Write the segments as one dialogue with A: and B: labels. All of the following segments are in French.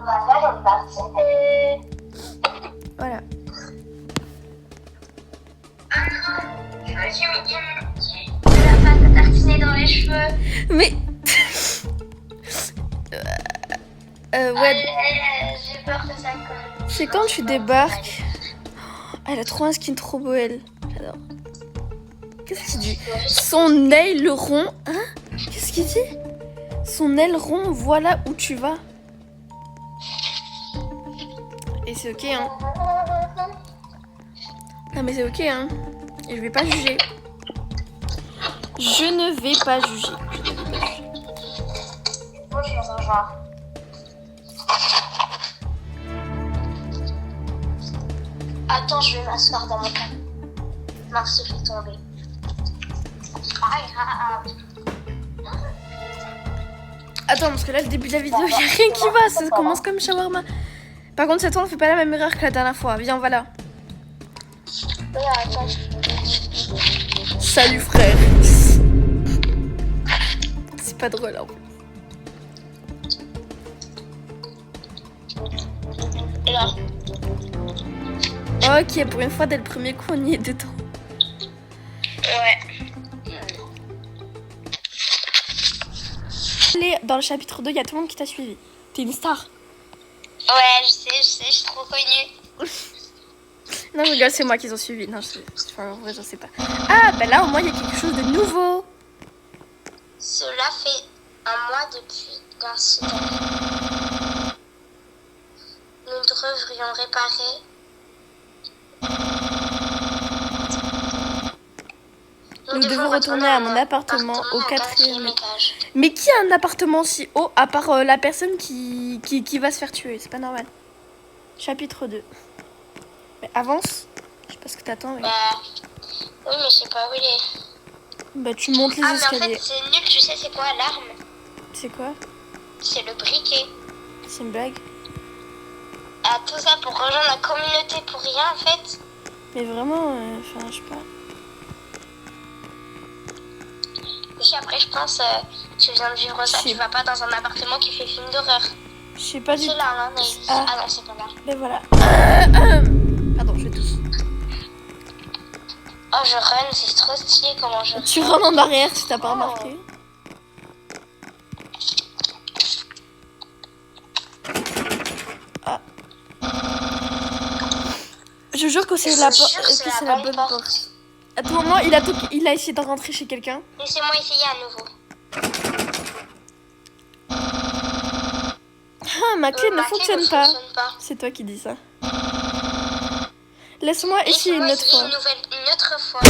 A: va faire une partie
B: Voilà.
A: Je me suis mis de la pâte à tartiner dans les cheveux.
B: Mais... ouais,
A: J'ai peur que ça colle.
B: c'est quand tu débarques. Elle a trop un skin trop beau, elle. J'adore. Qu'est-ce qu'il dit? Son aile rond. Hein? Qu'est-ce qu'il dit? Son aile rond, voilà où tu vas. Et c'est ok, hein. Non, mais c'est ok, hein. Et je vais pas juger. Je ne vais pas juger.
A: Moi, je suis dans un genre. Attends, je vais m'asseoir dans mon canapé. Mars se fait tomber.
B: Attends, parce que là, le début de la vidéo, il n'y a rien qui va. Ça commence comme shawarma. Par contre, cette fois, on fait pas la même erreur que la dernière fois. Viens, voilà.
A: Ouais, attends.
B: Salut, frère. C'est pas drôle, hein.
A: Là.
B: Ok, pour une fois, dès le premier coup, on y est dedans.
A: Ouais.
B: Dans le chapitre 2, il y a tout le monde qui t'a suivi. T'es une star.
A: Ouais, je sais, je suis trop connue.
B: Non, je rigole, c'est moi qu'ils ont suivi. Non, en vrai, je sais pas. Ah, ben là, au moins, il y a quelque chose de nouveau.
A: Cela fait un mois depuis l'incident. Nous devrions réparer.
B: Nous devons retourner à mon appartement au 4e
A: étage.
B: Mais qui a un appartement si haut à part la personne qui va se faire tuer? C'est pas normal. Chapitre 2. Mais avance. Je sais pas ce que t'attends. Mais...
A: Oui, mais je sais pas où il est.
B: Bah, tu montes les
A: Mais en
B: escaliers.
A: fait, c'est nul, tu sais, c'est quoi l'arme?
B: C'est quoi?
A: C'est le briquet.
B: C'est une blague?
A: Ah, tout ça pour rejoindre la communauté pour rien, en fait.
B: Mais vraiment, enfin, je sais pas.
A: Et puis après, je pense, tu viens de vivre ça, tu vas pas dans un appartement qui fait film d'horreur.
B: Je sais pas du
A: C'est
B: tout.
A: là, hein,
B: Ah.
A: Ah non, c'est pas là.
B: Mais voilà. Pardon, je vais tous.
A: Oh, je run, c'est trop stylé comment je
B: Tu rentres en arrière si t'as pas remarqué. Ah. Je jure que c'est la, c'est la bonne porte. À tout moment, il a essayé de rentrer chez quelqu'un.
A: Laissez-moi essayer à nouveau.
B: Ah, ma clé ne
A: Ma
B: fonctionne
A: clé ne
B: pas.
A: fonctionne pas.
B: C'est toi qui dis ça. Laisse-moi essayer une autre fois.
A: Une autre fois.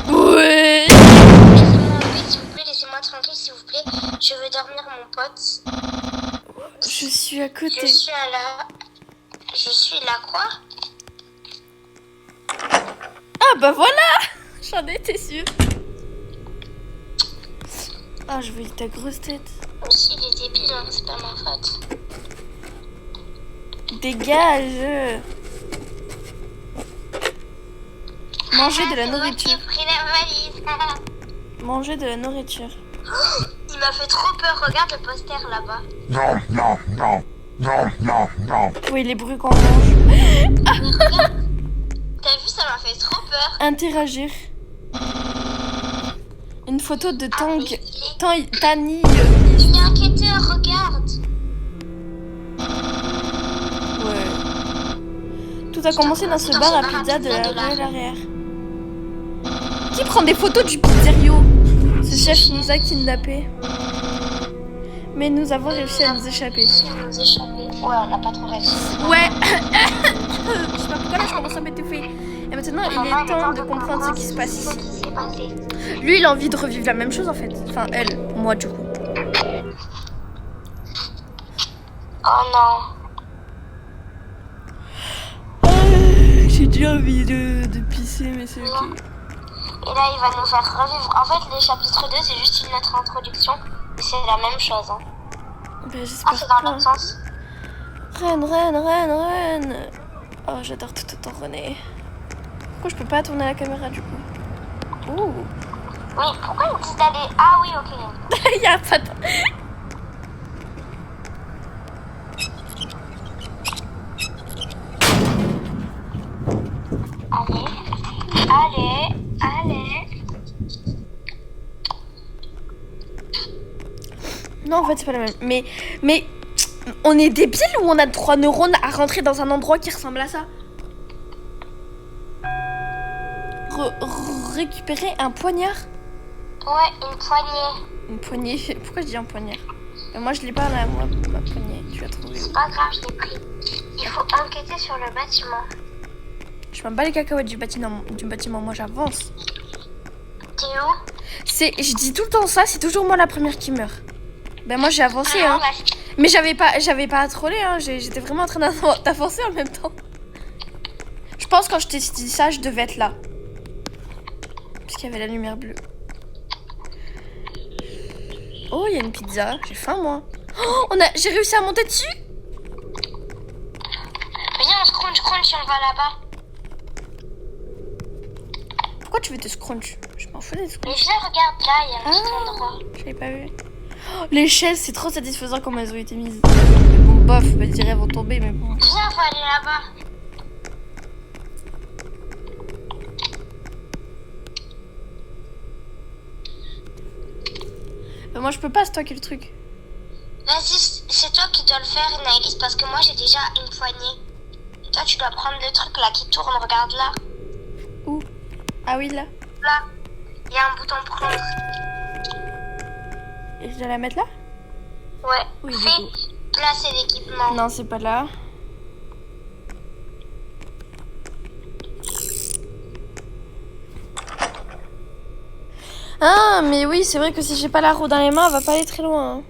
B: Ouais.
A: S'il vous plaît, laissez-moi tranquille, s'il vous plaît. Je veux dormir, mon pote.
B: Je suis à côté.
A: Je suis à la... Je suis là, quoi?
B: Ah bah voilà. J'en étais sûre. Ah, je voyais ta grosse tête.
A: Aussi, il est débile, hein, c'est pas ma faute.
B: Dégage. Manger de la nourriture.
A: J'ai pris la valise.
B: Manger de la nourriture.
A: Il m'a fait trop peur, regarde le poster là-bas.
C: Non, non, non, non, non, non.
B: Oui, les bruits qu'on mange.
A: T'as vu, ça m'a fait trop peur.
B: Interagir. Une photo de Tang.
A: mais
B: Tani.
A: Il est inquiéteur, regarde.
B: Ouais. Tout a commencé dans ce bar à pizza de la rue arrière. Qui prend des photos du pizzerio? Ce chef nous a kidnappés. Mais nous avons réussi à nous échapper.
A: Ouais, on n'a pas trop réussi.
B: Ouais. Je sais pas pourquoi là je commence à m'étouffer. Et maintenant il est temps de comprendre ce qui se passe ici. Lui il a envie de revivre la même chose en fait. Enfin elle, moi du coup.
A: Oh non.
B: J'ai déjà envie de pisser mais c'est ok.
A: Et là, il va nous faire revivre. En fait, les chapitres 2, c'est juste une autre introduction. Et c'est la même chose. Hein.
B: Ben, j'espère
A: Ah, c'est dans
B: pas.
A: l'autre sens.
B: Reine. Oh, j'adore tout autant René. Pourquoi je peux pas tourner la caméra du coup? Ouh.
A: Oui, pourquoi ils me disent d'aller... Ah oui, ok.
B: y a pas de...
A: Allez.
B: Non, en fait, c'est pas la même. Mais on est débile ou on a 3 neurones à rentrer dans un endroit qui ressemble à ça? Récupérer un poignard?
A: Ouais, une poignée.
B: Une poignée? Pourquoi je dis un poignard? Moi, je l'ai pas là, moi, ma poignée. Tu l'as trouvée.
A: C'est pas grave, je l'ai pris. Il faut enquêter sur le bâtiment.
B: Je m'en bats les cacahuètes du bâtiment. Moi, j'avance.
A: T'es où?
B: Je dis tout le temps ça, c'est toujours moi la première qui meurt. Ben moi j'ai avancé
A: Ah,
B: hein.
A: ouais.
B: Mais j'avais pas à troller hein, j'étais vraiment en train d'avancer en même temps. Je pense quand je t'ai dit ça, je devais être là. Parce qu'il y avait la lumière bleue. Oh, il y a une pizza, j'ai faim moi. Oh, j'ai réussi à monter dessus.
A: Viens, on se crunch et on va là-bas.
B: Pourquoi tu veux te scrunch? Je m'en fous des scrunch.
A: Mais viens, regarde là, il y a un petit endroit.
B: Je l'avais pas vu. Oh, les chaises, c'est trop satisfaisant comment elles ont été mises. Bon, bof, je dirais elles vont tomber, mais bon.
A: Viens, faut aller là-bas.
B: Moi je peux pas stocker le truc.
A: Vas-y, c'est toi qui dois le faire, Inaëlys, parce que moi j'ai déjà une poignée. Et toi, tu dois prendre le truc là qui tourne, regarde là.
B: Où? Ah oui, là.
A: Là, il y a un bouton prendre.
B: Et je dois la mettre là?
A: Ouais,
B: Oui,
A: fais placer l'équipement.
B: Non, c'est pas là. Ah, mais oui, c'est vrai que si j'ai pas la roue dans les mains, elle va pas aller très loin. Hein.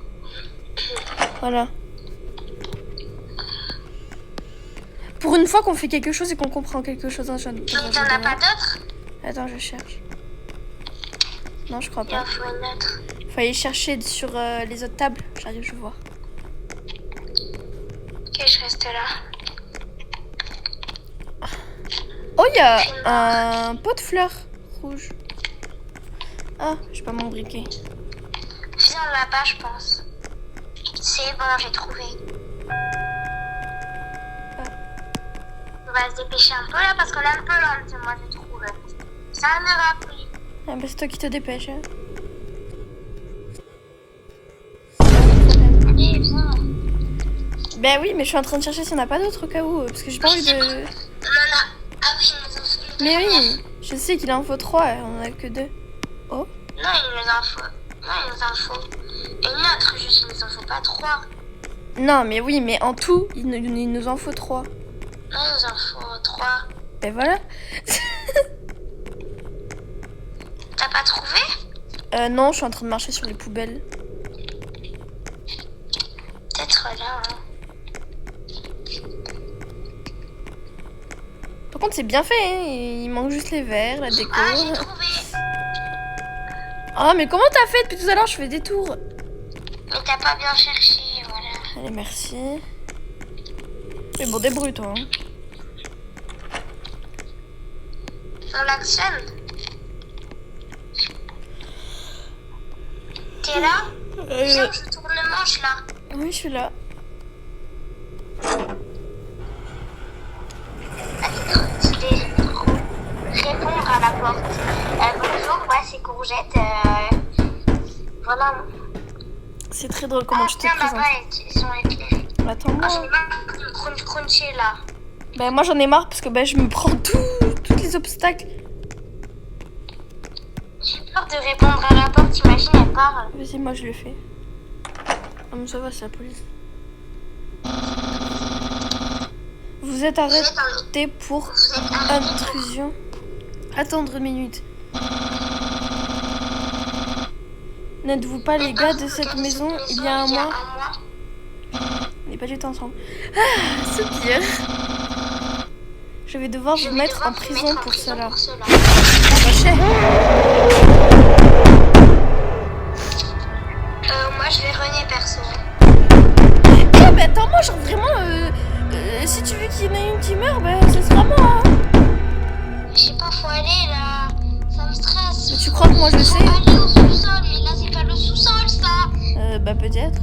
B: Voilà. Pour une fois qu'on fait quelque chose et qu'on comprend quelque chose, hein,
A: Mais t'en as pas d'autres?
B: Attends, je cherche. Non, je crois
A: Il
B: pas.
A: en faut une autre.
B: Faut aller chercher sur les autres tables. J'arrive, je vois.
A: Ok, je reste là.
B: Oh, il y a un pot de fleurs rouge. Ah, j'ai pas mon briquet.
A: Viens là-bas, je pense. C'est bon, j'ai trouvé. On va se dépêcher un peu là parce qu'on est un peu lent, moi je trouve. Ça m'aura pris.
B: Ah, bah c'est toi qui te dépêches. Hein.
A: Allez, viens.
B: Ben oui, mais je suis en train de chercher s'il n'y en a pas d'autres au cas où. Parce que j'ai pas envie de...
A: On en a. Ah oui, il nous en faut.
B: Mais oui, je sais qu'il en faut 3, on en a que 2. Oh.
A: Non, il nous en faut. Non, il nous en faut. Et une autre, juste, il nous en faut pas 3.
B: Non, mais oui, mais en tout, il nous en faut 3.
A: Non, il nous en faut 3.
B: Ben voilà.
A: T'as pas trouvé?
B: Non, je suis en train de marcher sur les poubelles.
A: Peut-être là, hein.
B: Par contre, c'est bien fait, hein. Il manque juste les verres, la déco.
A: Ah, j'ai trouvé.
B: Oh, mais comment t'as fait depuis tout à l'heure? Je fais des tours.
A: Mais t'as pas bien cherché, voilà.
B: Allez, merci. Mais bon, débrouille toi. Hein.
A: On l'actionne. T'es là? Viens, je tourne le manche là.
B: Oui, je suis là.
A: Répondre à la porte. Bonjour, moi c'est Courgette. Voilà.
B: C'est très drôle comment tu te
A: tiens,
B: présentes.
A: là-bas, ils sont éclairés.
B: Attends-moi.
A: Ah, j'en ai marre de me cruncher là.
B: Ben moi j'en ai marre parce que ben, je me prends tous les obstacles.
A: J'ai peur de répondre à la porte, t'imagines, elle parle.
B: Vas-y, moi je le fais. Ah mais ça va, c'est la police. Vous êtes arrêté pour intrusion. Attendre une minute. N'êtes-vous pas les gars de cette maison il y a un mois? On n'est pas du tout ensemble. Ah, soupir. Je vais devoir vous mettre en prison pour cela. Ah bah chef.
A: Moi je vais René perso.
B: Eh bah attends, moi genre vraiment si tu veux qu'il y en ait une qui meurt, bah ce sera moi. Hein.
A: Je sais pas, faut aller là. Ça me stresse.
B: Mais tu crois que moi je sais?
A: Faut aller au sous-sol, mais là c'est pas le sous-sol ça.
B: Bah peut-être.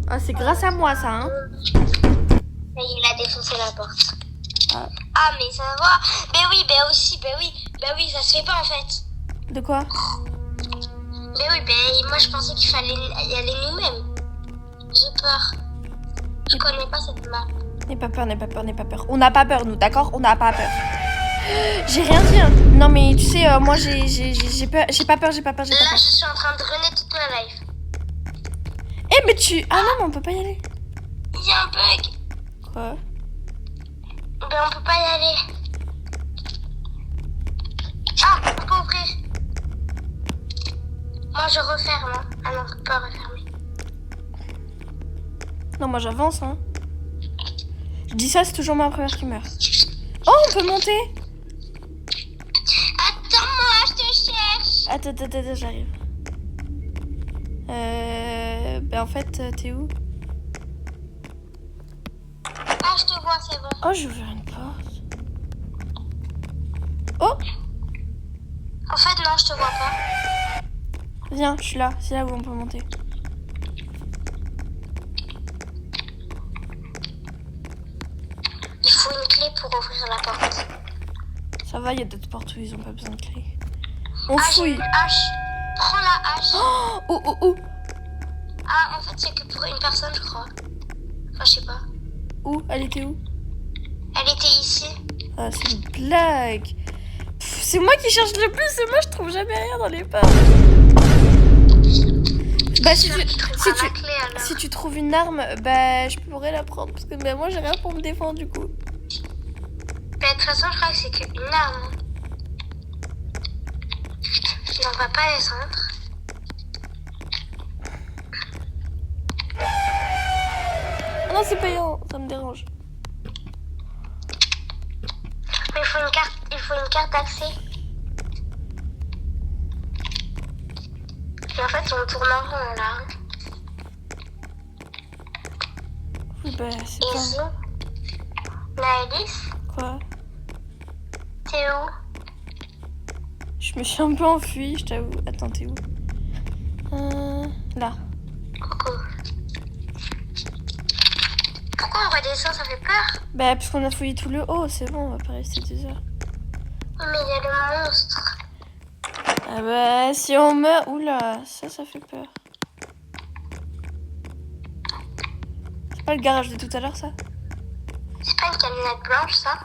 B: Ah, c'est grâce à moi ça, hein.
A: Et il a défoncé la porte.
B: Ah.
A: Ah, mais ça va. Ben oui, ben aussi, ben oui, ça se fait pas en fait.
B: De quoi?
A: Ben oui, ben moi je pensais qu'il fallait y aller nous-mêmes. J'ai peur. Je connais pas cette map.
B: N'aie pas peur, n'aie pas peur, n'aie pas peur. On n'a pas peur, nous, d'accord? On n'a pas peur. J'ai rien dit, hein. Non, mais tu sais, moi, j'ai peur, j'ai pas peur, j'ai pas peur, j'ai pas
A: Là,
B: peur.
A: je suis en train de runner toute ma life.
B: Eh, mais tu... Ah non, mais on peut pas y aller.
A: Il y a un bug.
B: Quoi?
A: Ben on peut pas y aller. Ah, on peut ouvrir. Moi je referme. Hein. Ah non, on peut pas refermer.
B: Non, moi, j'avance, hein. Je dis ça, c'est toujours ma première qui meurt. Oh, on peut monter.
A: Attends-moi, je te cherche.
B: Attends, j'arrive. Ben en fait, t'es où?
A: Ah, je te vois, c'est bon.
B: Oh, j'ai ouvert une porte. Oh,
A: En fait, non, je te vois pas.
B: viens, je suis là. C'est là où on peut monter.
A: Il faut une clé pour ouvrir la porte.
B: Ça va, il y a d'autres portes où ils ont pas besoin de clé. On
A: Ah, j'ai
B: fouille.
A: une hache. Prends la hache.
B: Oh.
A: Ah, en fait, c'est que pour une personne, je crois. Enfin, je sais pas.
B: Où? Elle était où?
A: Elle était ici.
B: Ah, c'est une blague. Pff, c'est moi qui cherche le plus et moi je trouve jamais rien dans les portes. Bah si
A: J'espère
B: tu,
A: qu'il trouvera
B: si,
A: la
B: tu,
A: clé, alors.
B: si tu trouves une arme, bah je pourrais la prendre parce que bah, moi j'ai rien pour me défendre du coup.
A: Mais de toute façon, je crois que c'est qu'une arme. Mais on va pas descendre.
B: Ah non c'est payant, ça me dérange.
A: Mais il faut une carte d'accès. Et en fait, on tourne en rond là.
B: Oui bah c'est
A: Et ici,
B: pas...
A: Naëlys,
B: Quoi?
A: t'es où?
B: Je me suis un peu enfuie, je t'avoue. Attends, t'es où? Là.
A: Coucou. Pourquoi on redescend? Ça fait peur.
B: Bah puisqu'on a fouillé tout le haut, c'est bon, on va pas rester 2 heures.
A: Oh, mais il y a le monstre.
B: Ah bah si on meurt... Oula, ça fait peur. C'est pas le garage de tout à l'heure ça?
A: C'est pas une camionnette blanche, ça?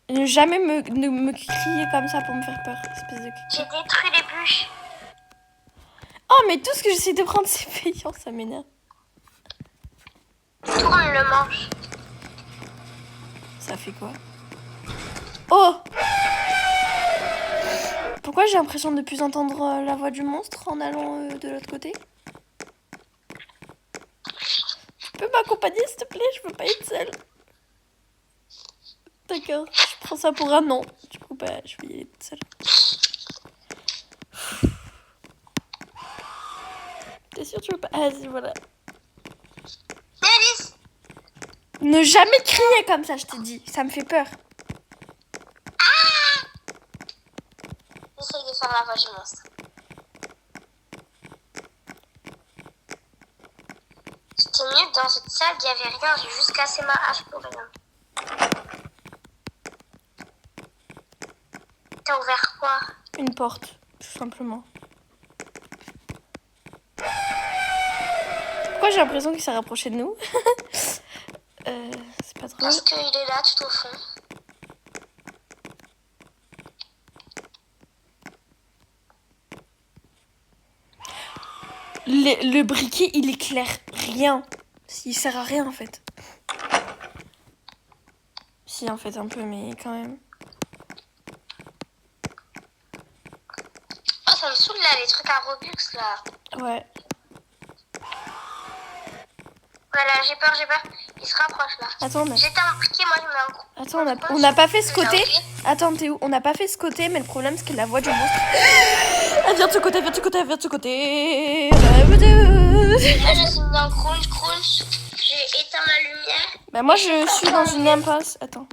A: Viens.
B: Ne jamais me crier comme ça pour me faire peur, espèce de...
A: J'ai détruit les bûches.
B: Oh mais tout ce que j'essaie de prendre c'est payant, ça m'énerve.
A: Tourne le manche.
B: Ça fait quoi? Oh! Pourquoi j'ai l'impression de ne plus entendre la voix du monstre en allant de l'autre côté? Tu peux m'accompagner s'il te plaît? Je veux pas être seule. D'accord, je prends ça pour un non. Du coup, bah, je vais y aller toute seule. T'es sûr tu veux pas? Ah, si, voilà.
A: Naëlys,
B: Ne jamais crier comme ça, je te dis. Ça me fait peur.
A: j'essaye de faire la voix du monstre. J'étais mieux dans cette salle, il y avait rien. J'ai juste cassé ma hache pour rien. T'as ouvert quoi?
B: Une porte, tout simplement. Pourquoi j'ai l'impression qu'il s'est rapproché de nous? C'est pas drôle.
A: Parce qu'il est là tout au fond.
B: Le briquet, il éclaire rien. Il sert à rien en fait. Si en fait un peu, mais quand même.
A: Oh, ça me saoule là, les trucs à Robux là.
B: Ouais.
A: Voilà, j'ai peur. Il se rapproche là.
B: Attends, mais...
A: J'étais impliquée, moi je mets un coup.
B: Attends, on n'a pas fait ce côté. Attends, t'es où? On n'a pas fait ce côté, mais le problème c'est que la voix du monstre. Elle vient de ce côté,
A: Là, je suis dans crunch. J'ai éteins la lumière.
B: Bah moi je suis dans une impasse. Attends.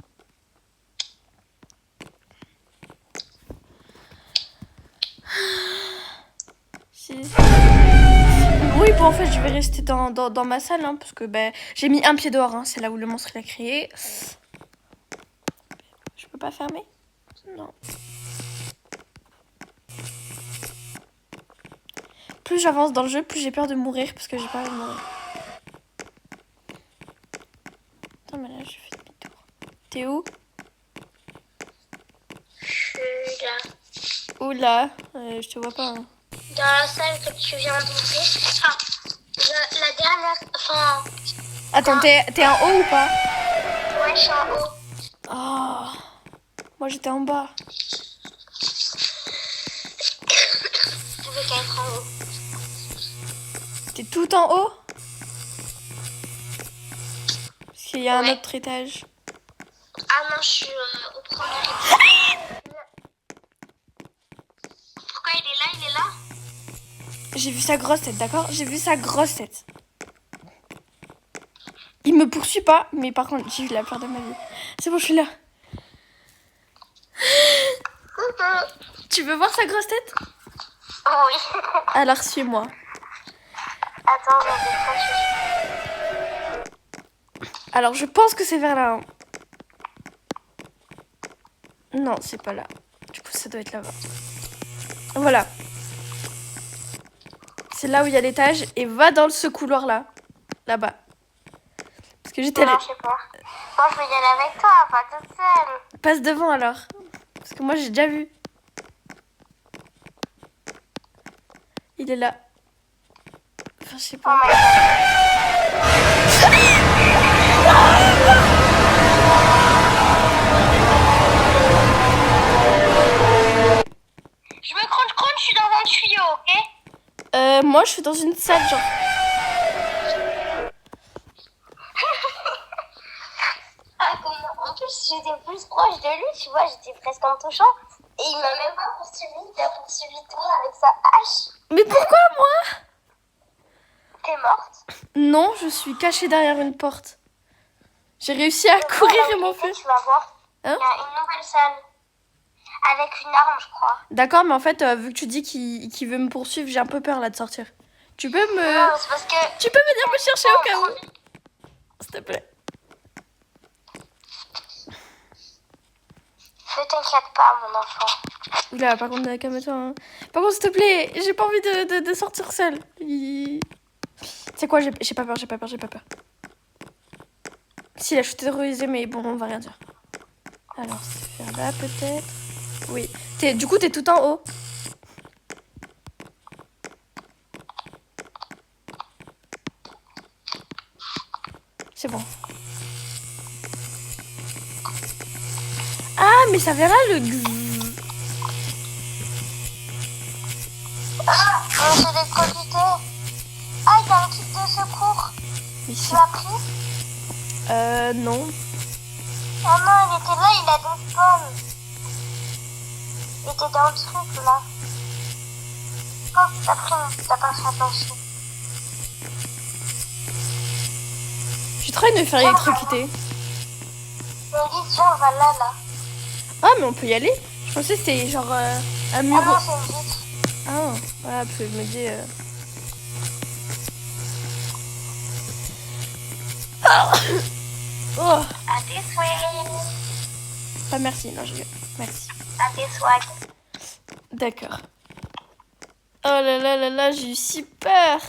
B: Oui, bon en fait je vais rester dans ma salle hein, parce que bah, j'ai mis un pied dehors, hein, c'est là où le monstre il a créé. Je peux pas fermer? Non. Plus j'avance dans le jeu, plus j'ai peur de mourir parce que j'ai pas envie de mourir. Attends mais là je fais demi-tour. T'es où?
A: Je suis là.
B: Oula, je te vois pas. Hein.
A: Dans la salle que tu viens d'ouvrir. Enfin, la dernière. Enfin.
B: Attends, t'es en haut ou pas?
A: Ouais, je suis en haut.
B: Oh, moi j'étais en bas.
A: Je veux qu'elle être en haut.
B: T'es tout en haut? Parce qu'il y a un
A: Ouais.
B: autre étage.
A: Ah non, je suis au premier étage. Pourquoi il est là? Il est là?
B: J'ai vu sa grosse tête, d'accord? J'ai vu sa grosse tête. Il me poursuit pas, mais par contre, j'ai eu la peur de ma vie. C'est bon, je suis là. Tu veux voir sa grosse tête?
A: Oh oui.
B: Alors, suis-moi.
A: Attends, je vais
B: Alors, je pense que c'est vers là. Hein. Non, c'est pas là. Du coup, ça doit être là-bas. Voilà. C'est là où il y a l'étage. Et va dans ce couloir-là. Là-bas. Parce que j'étais...
A: Non, je sais pas. Bon, je vais y aller avec toi, pas toute seule.
B: Passe devant, alors. Parce que moi, j'ai déjà vu. Il est là. Enfin, je sais
A: Oh
B: pas.
A: my god. Je me crunch, je suis dans un tuyau, ok?
B: Moi, je suis dans une salle, genre...
A: Ah, comment? En plus, j'étais plus proche de lui, tu vois, j'étais presque en touchant. Et il m'a même pas poursuivi, il a poursuivi toi avec sa hache.
B: Mais pourquoi, moi?
A: T'es morte?
B: Non, je suis cachée derrière une porte. J'ai réussi à courir et m'enfuir.
A: Tu vas voir.
B: Hein?
A: Il y a une nouvelle salle. Avec une arme, je crois.
B: D'accord, mais en fait, vu que tu dis qu'il veut me poursuivre, j'ai un peu peur là de sortir. Tu peux me...
A: Non, c'est parce que...
B: Tu peux venir me chercher au cas où? S'il te plaît.
A: Ne t'inquiète pas, mon enfant.
B: Oula, par contre, calme-toi. Hein. Par contre, s'il te plaît, j'ai pas envie de sortir seule. C'est quoi, j'ai pas peur. Si, là, je suis terrorisée, mais bon, on va rien dire. Alors, c'est faire là, peut-être. Oui. Du coup, t'es tout en haut. C'est bon. Ah, mais ça vient là, le...
A: Ah, j'ai d'électrocité. Ah, il y a un kit de secours.
B: Mais
A: Tu
B: si...
A: l'as pris?
B: Non.
A: Oh non, il était là, il a des pommes. Il était dans le truc, là. Oh, t'as pas fait attention.
B: J'ai trop envie de me faire électrocuter.
A: Mais Elise, viens, on va là.
B: Ah, mais on peut y aller. Je pensais que c'était genre un
A: Ah
B: mur.
A: non, c'est une vitre.
B: Ah, voilà, parce que je me dis... Oh,
A: À tes souhaits.
B: pas merci, non, je vais... Merci.
A: À tes souhaits.
B: D'accord. Oh là là là là, j'ai eu si peur.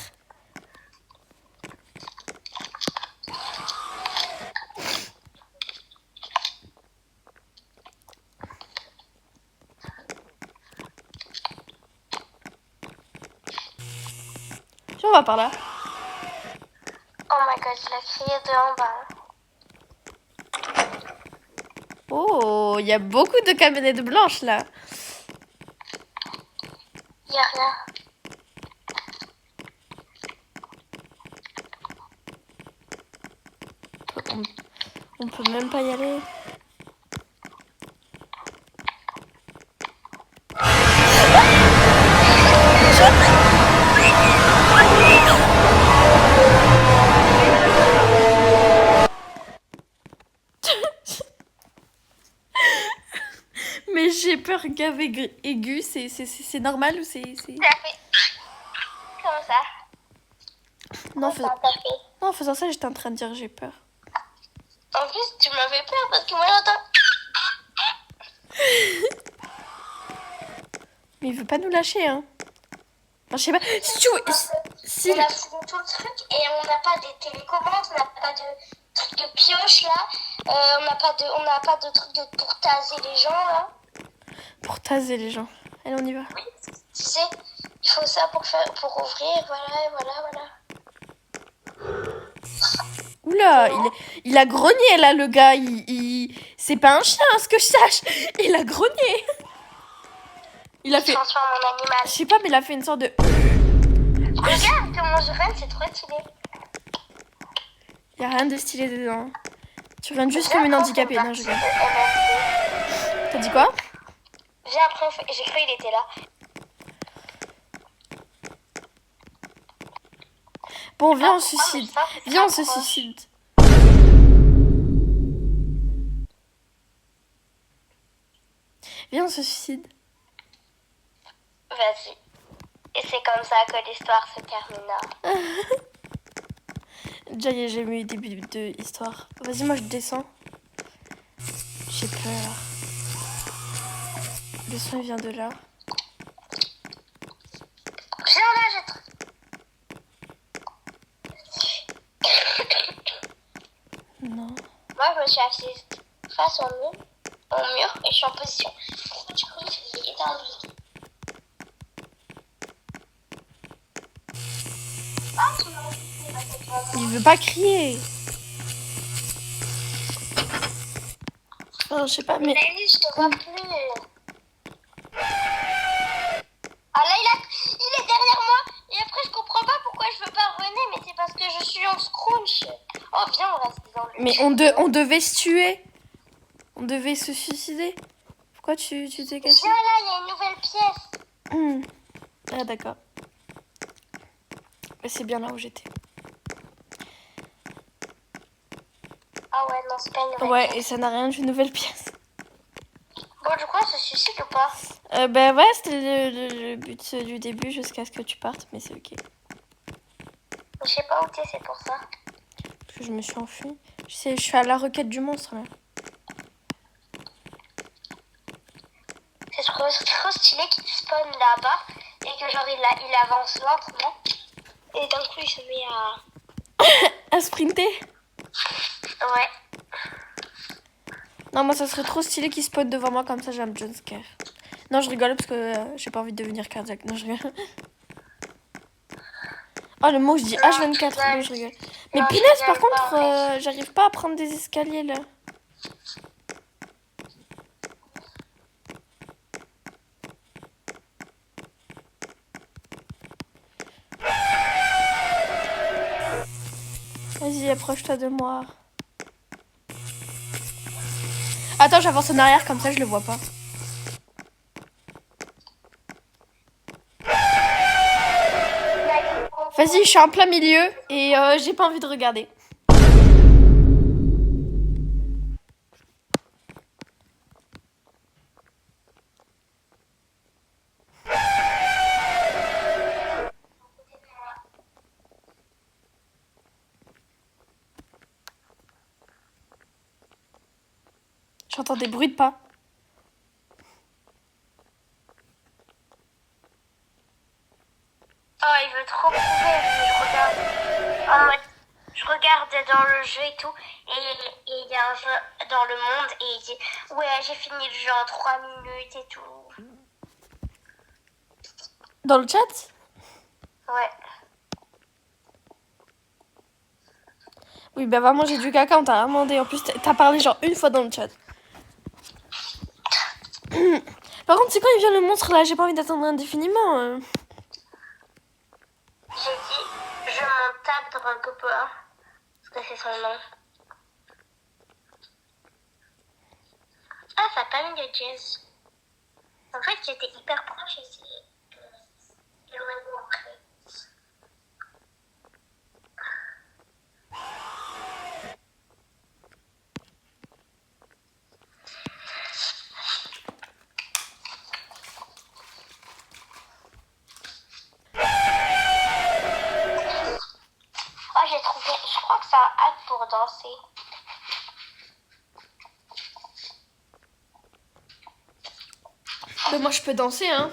B: Si on va par là.
A: Oh my god, il a crié de en bas.
B: Oh, il y a beaucoup de camionnettes blanches là.
A: Il y a rien.
B: On peut même pas y aller. Les j'ai peur grave aigu, c'est normal ou c'est...
A: Ça fait comme ça.
B: Non,
A: Ça t'a fait.
B: non, en faisant ça, j'étais en train de dire j'ai peur.
A: En plus, tu m'as fait peur parce que moi j'entends.
B: Mais il veut pas nous lâcher, hein. Enfin, je sais pas. Si tu veux... Si...
A: On a fini tout le truc et on n'a pas des télécommandes, on n'a pas de truc de pioche là, on n'a pas de truc pour taser les gens là.
B: Pour taser les gens. Allez, on y va.
A: Oui, tu sais, il faut ça pour ouvrir, voilà, et voilà, voilà.
B: Oula, il a grogné là, le gars. C'est pas un chien, à ce que je sache. Il a grogné. Il a fait...
A: Transforme en animal.
B: Je sais pas, mais il a fait une sorte de...
A: Regarde comment je rêve, c'est trop stylé.
B: Y a rien de stylé dedans. Tu reviens juste comme une handicapée. Non, je rigole. T'as dit quoi?
A: J'ai cru qu'il était là.
B: Bon, viens, on se suicide. Viens, on se suicide. Viens, on se suicide.
A: Vas-y. Et c'est comme ça que l'histoire se termina.
B: Déjà, j'ai jamais eu début de histoire. Vas-y, moi, je descends. J'ai peur. Le son, il vient de là.
A: Viens là, je
B: Non.
A: Moi, je me suis assise face au mur et je suis en position. Pourquoi tu crois que j'ai éteint le micro? Ah, tu m'as dit.
B: Il veut pas crier. Oh, je sais pas, mais...
A: Naïli, je te vois plus. Ah là, il est derrière moi. Et après, je comprends pas pourquoi je veux pas revenir, mais c'est parce que je suis en scrunch. Oh, viens, on reste dans le...
B: Mais on devait se tuer. On devait se suicider. Pourquoi tu t'es caché?
A: Viens là, il y a une nouvelle pièce.
B: Ah, d'accord. Mais c'est bien là où j'étais.
A: Ah ouais, non, c'est pas une nouvelle
B: Ouais,
A: pièce.
B: et ça n'a rien d'une nouvelle pièce.
A: Bon, du coup, on se suicide ou pas?
B: Ben ouais, c'était le but du début jusqu'à ce que tu partes, mais c'est ok.
A: Je sais pas où t'es, c'est pour ça.
B: Parce que je me suis enfuie. Je suis à la requête du monstre là.
A: C'est trop stylé qu'il spawn là-bas et que genre il avance lentement. Et d'un coup, il se met à...
B: À sprinter?
A: Ouais.
B: Non, moi ça serait trop stylé qu'il spawn devant moi comme ça, j'ai un jumpscare. Non, je rigole parce que j'ai pas envie de devenir cardiaque. Non, je rigole. Oh, le mot, je dis H24. Non, je rigole. Mais
A: Non, je
B: punaise, par
A: rigole
B: contre,
A: pas,
B: j'arrive pas à prendre des escaliers là. Vas-y, approche-toi de moi. Attends, j'avance en arrière comme ça, je le vois pas. Vas-y, je suis en plein milieu et j'ai pas envie de regarder. J'entends des bruits de pas.
A: Oh, il veut trop prouver, je regarde. En mode, je regarde dans le jeu et tout, et il y a un jeu dans le monde, et il dit, ouais, j'ai fini le jeu en 3 minutes et tout.
B: Dans le chat?
A: Ouais.
B: Oui, bah vraiment, j'ai du caca, on t'a rien demandé. En plus, t'as parlé genre une fois dans le chat. Par contre, c'est quand il vient le monstre là? J'ai pas envie d'attendre indéfiniment.
A: J'ai dit, je m'en tape dans un copain, parce que c'est son nom. Ah, ça a pas mis de jazz. En fait, j'étais hyper proche et c'est éloignement après. danser.
B: Mais moi, je peux danser, hein.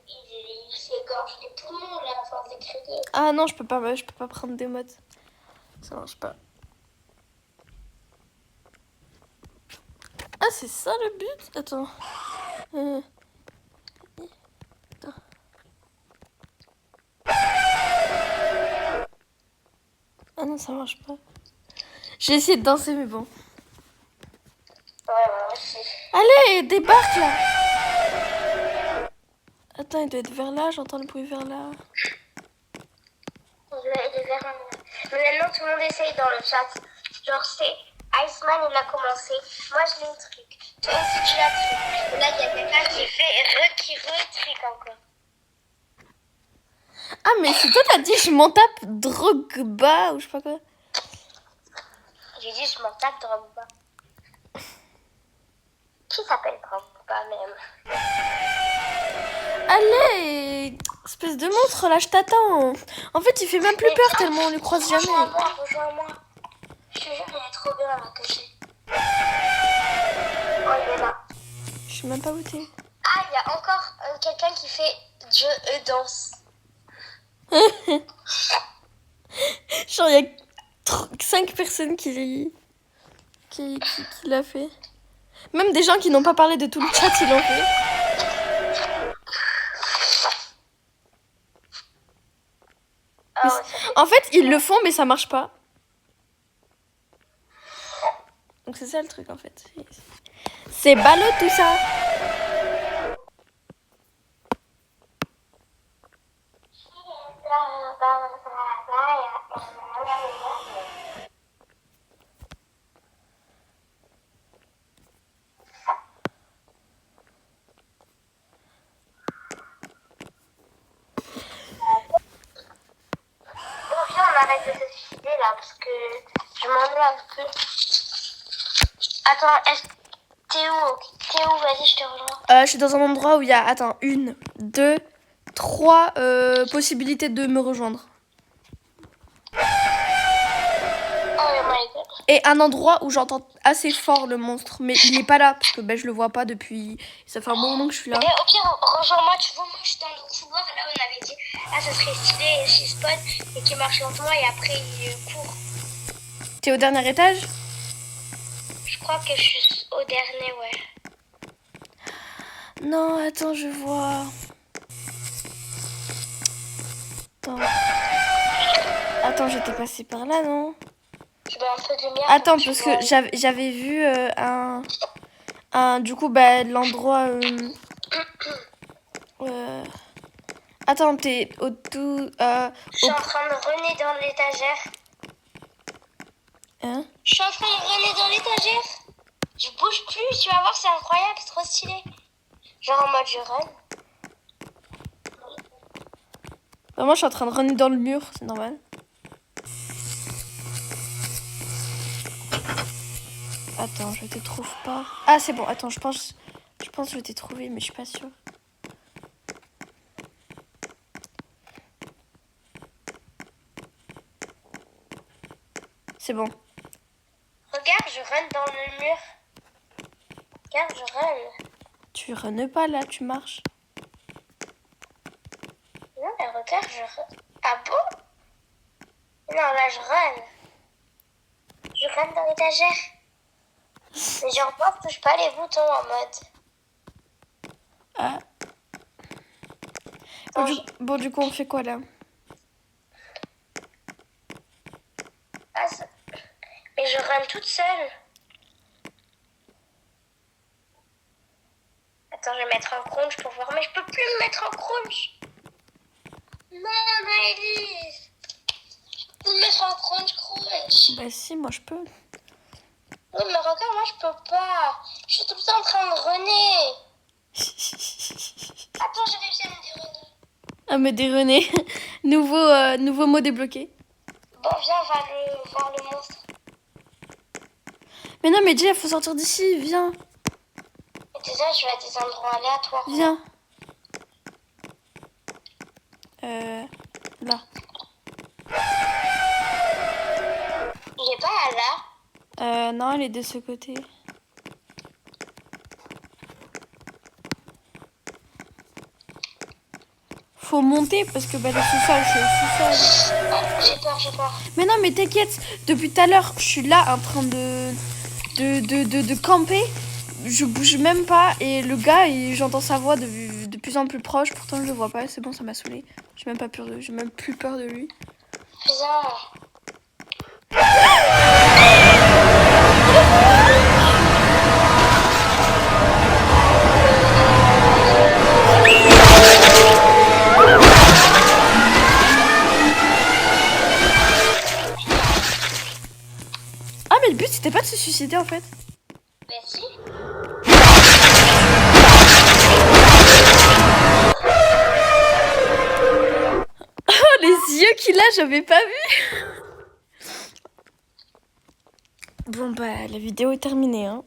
A: Il s'égorge les poumons là, à force de crier.
B: Ah non, je peux pas prendre des modes. Ça marche pas. Ah, c'est ça le but? Attends. Attends. Ah non, ça marche pas. J'ai essayé de danser, mais bon.
A: Ouais, moi aussi.
B: Allez, débarque là! Attends, il doit être vers là, j'entends le bruit vers là.
A: Il est vers un... Mais maintenant, tout le monde essaye dans le chat. Genre, c'est Iceman, il a commencé. Moi, je l'ai truc. Toi aussi, tu l'as truc. Et là, il y a quelqu'un qui retruc encore.
B: Ah, mais c'est toi, t'as dit je m'en tape Drogba ou je sais pas quoi.
A: J'ai dit, je m'en tape Drogba. Qui s'appelle Drogba, même?
B: Allez, espèce de monstre, là, je t'attends. En fait, il fait même plus peur tellement on le croise jamais.
A: Rejoins-moi. Je te jure, il est trop bien là que j'ai. Oh, il est là.
B: Je sais même pas où t'es.
A: Ah, il y a encore quelqu'un qui fait Dieu danse.
B: Genre, il y a 5 personnes qui l'a fait. Même des gens qui n'ont pas parlé de tout le chat, ils l'ont fait.
A: Ah ouais,
B: En fait, ils le font, mais ça marche pas. Donc c'est ça le truc, en fait. C'est ballot tout ça.
A: Bon, viens, on arrête de se suicider là parce que je m'ennuie un peu. Attends, t'es où? Vas-y, je te rejoins.
B: Je suis dans un endroit où il y a, 1, 2, 3 possibilités de me rejoindre.
A: Oh my god.
B: Et un endroit où j'entends assez fort le monstre. Mais il est pas là, parce que je le vois pas depuis... Ça fait un bon moment que je suis là.
A: Et au pire, rejoins-moi, tu vois, moi je suis dans le couloir là où on avait dit ah ça serait stylé s'il spawn et qu'il marche lentement et après il court.
B: T'es au dernier étage?
A: Je crois que je suis au dernier, ouais.
B: Non, attends, je vois. Attends, j'étais passée par là, non?
A: Tu veux un peu de lumière?
B: Attends, parce que j'avais vu du coup, l'endroit... Attends, t'es au tout...
A: Je suis en train de runner dans l'étagère.
B: Hein?
A: Je suis en train de runner dans l'étagère. Je bouge plus, tu vas voir, c'est incroyable, c'est trop stylé. Genre en mode je run.
B: Moi, je suis en train de runner dans le mur, c'est normal. Attends, je te trouve pas. Ah, c'est bon, attends, je pense que je t'ai trouvé, mais je suis pas sûre. C'est bon.
A: Regarde, je run dans le mur. Regarde, je run.
B: Tu runes pas là, tu marches.
A: Non, mais regarde, je run. Ah bon? Non, là, je run. Je run dans l'étagère. Mais genre, moi, je touche pas les boutons en mode.
B: Ah. Bon, du coup, on fait quoi là?
A: Ah, mais je run toute seule. Attends, je vais mettre un crunch pour voir. Mais je peux plus me mettre en crunch. Non, Maëlys. Je peux me mettre en crunch.
B: Bah si, moi je peux.
A: Oui, mais regarde, moi je peux pas. Je suis tout le temps en train de runner. Attends, j'ai réussi à me déruner.
B: Ah, me déruner. nouveau mot débloqué.
A: Bon, viens, voir le monstre.
B: Mais non, mais déjà, il faut sortir d'ici, viens.
A: Et déjà, je vais à des endroits aléatoires.
B: Viens. Là.
A: Il est pas là.
B: Non, elle est de ce côté. Faut monter parce que bah, le sous-sol, c'est le sous-sol.
A: Oh, j'ai peur, j'ai peur.
B: Mais non, mais t'inquiète, depuis tout à l'heure, je suis là en train de camper. Je bouge même pas et le gars, j'entends sa voix de plus en plus proche. Pourtant, je le vois pas. C'est bon, ça m'a saoulé. J'ai même plus peur de lui.
A: Putain.
B: Ah, mais le but, c'était pas de se suicider en fait.
A: Mais si.
B: Oh, les yeux qu'il a, j'avais pas vu. Bon, bah, la vidéo est terminée, hein.